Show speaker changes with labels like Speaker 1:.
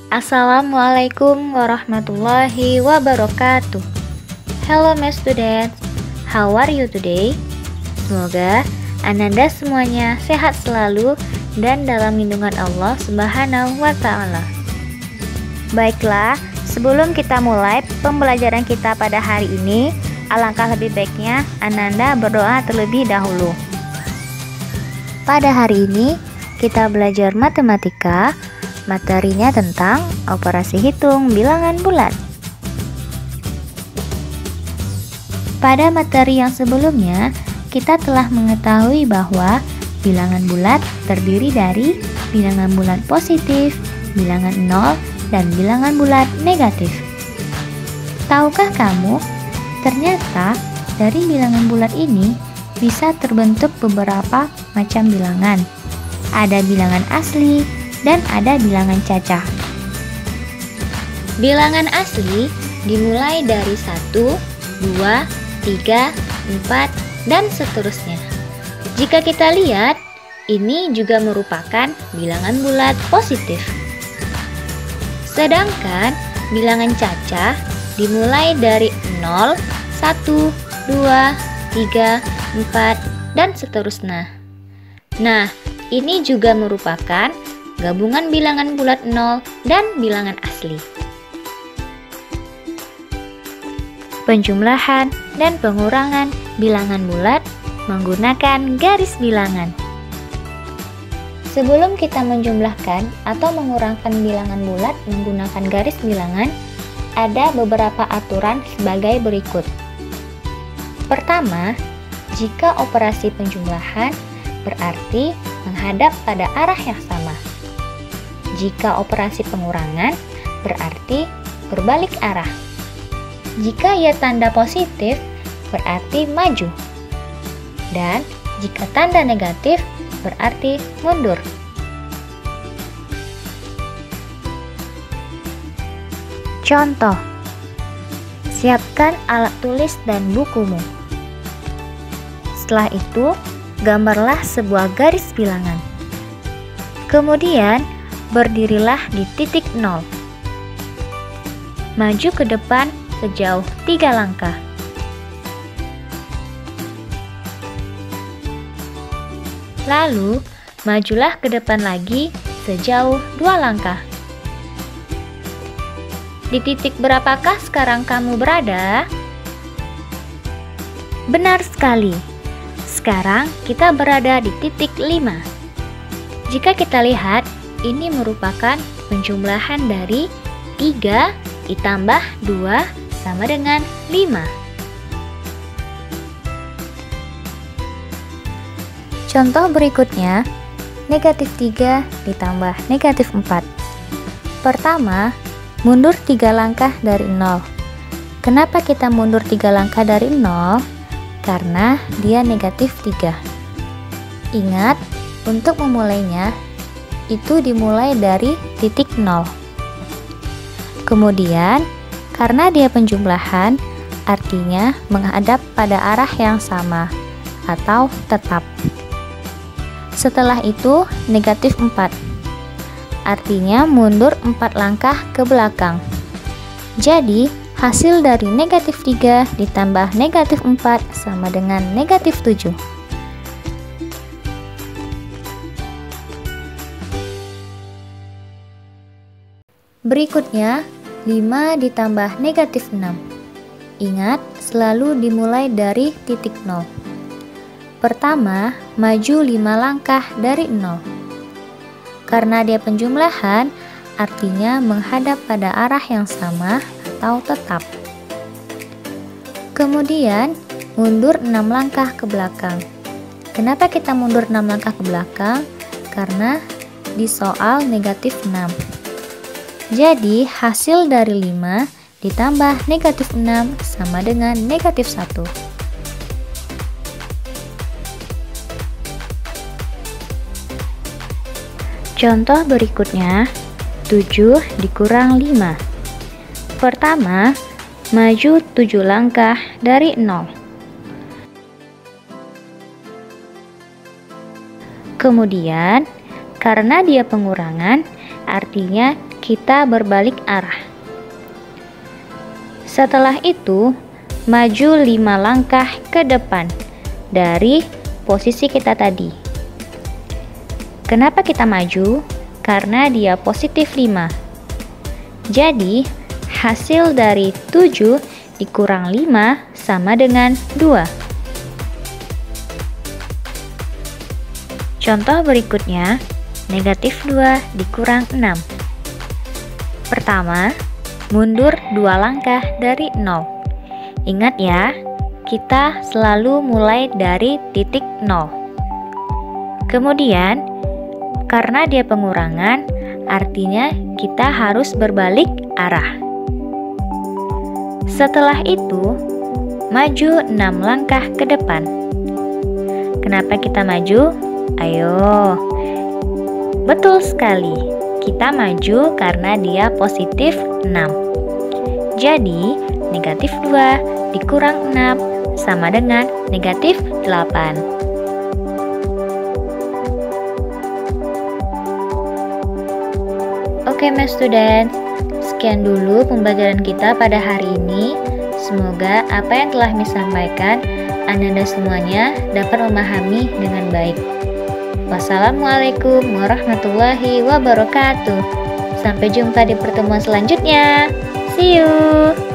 Speaker 1: Assalamualaikum warahmatullahi wabarakatuh. Hello my students, how are you today? Semoga Ananda semuanya sehat selalu dan dalam lindungan Allah Subhanahu wa Ta'ala. Baiklah, sebelum kita mulai pembelajaran kita pada hari ini, alangkah lebih baiknya Ananda berdoa terlebih dahulu. Pada hari ini kita belajar matematika. Materinya tentang operasi hitung bilangan bulat. Pada materi yang sebelumnya, kita telah mengetahui bahwa bilangan bulat terdiri dari bilangan bulat positif, bilangan nol, dan bilangan bulat negatif. Tahukah kamu, ternyata dari bilangan bulat ini bisa terbentuk beberapa macam bilangan. Ada bilangan asli, dan ada bilangan cacah. Bilangan asli dimulai dari 1, 2, 3, 4, dan seterusnya. Jika kita lihat, ini juga merupakan bilangan bulat positif. Sedangkan bilangan cacah dimulai dari 0, 1, 2, 3, 4, dan seterusnya. Nah, ini juga merupakan gabungan bilangan bulat 0 dan bilangan asli. Penjumlahan dan pengurangan bilangan bulat menggunakan garis bilangan. Sebelum kita menjumlahkan atau mengurangkan bilangan bulat menggunakan garis bilangan, ada beberapa aturan sebagai berikut. Pertama, jika operasi penjumlahan berarti menghadap pada arah yang sama. Jika operasi pengurangan, berarti berbalik arah. Jika ia tanda positif, berarti maju. Dan jika tanda negatif, berarti mundur. Contoh, siapkan alat tulis dan bukumu. Setelah itu, gambarlah sebuah garis bilangan. Kemudian, berdirilah di titik 0. Maju ke depan sejauh 3 langkah. Lalu, majulah ke depan lagi sejauh 2 langkah. Di titik berapakah sekarang kamu berada? Benar sekali. Sekarang kita berada di titik 5. Jika kita lihat, ini merupakan penjumlahan dari 3 ditambah 2 sama dengan 5. Contoh berikutnya, negatif 3 ditambah negatif 4. Pertama, mundur 3 langkah dari 0. Kenapa kita mundur 3 langkah dari 0? Karena dia negatif 3. Ingat, untuk memulainya, itu dimulai dari titik 0. Kemudian, karena dia penjumlahan, artinya menghadap pada arah yang sama atau tetap. Setelah itu, negatif 4. Artinya mundur 4 langkah ke belakang. Jadi, hasil dari negatif 3 ditambah negatif 4 sama dengan negatif 7. Berikutnya, 5 ditambah negatif 6. Ingat, selalu dimulai dari titik 0. Pertama, maju 5 langkah dari 0. Karena dia penjumlahan, artinya menghadap pada arah yang sama atau tetap. Kemudian, mundur 6 langkah ke belakang. Kenapa kita mundur 6 langkah ke belakang? Karena di soal negatif 6. Jadi, hasil dari 5 ditambah negatif 6 sama dengan negatif 1. Contoh berikutnya, 7 dikurang 5. Pertama, maju 7 langkah dari 0. Kemudian, karena dia pengurangan, artinya kita berbalik arah. Setelah itu, maju 5 langkah ke depan dari posisi kita tadi. Kenapa kita maju? Karena dia positif 5. Jadi, hasil dari 7 dikurang 5 sama dengan 2. Contoh berikutnya, negatif 2 dikurang 6. Pertama, mundur 2 langkah dari 0. Ingat ya, kita selalu mulai dari titik 0. Kemudian, karena dia pengurangan, artinya kita harus berbalik arah. Setelah itu, maju 6 langkah ke depan. Kenapa kita maju? Ayo. Betul sekali. Kita maju karena dia positif 6. Jadi, negatif 2 dikurang 6 sama dengan negatif 8. Oke, my students, sekian dulu pembelajaran kita pada hari ini. Semoga apa yang telah Miss sampaikan, Anda semuanya dapat memahami dengan baik. Wassalamualaikum warahmatullahi wabarakatuh. Sampai jumpa di pertemuan selanjutnya. See you.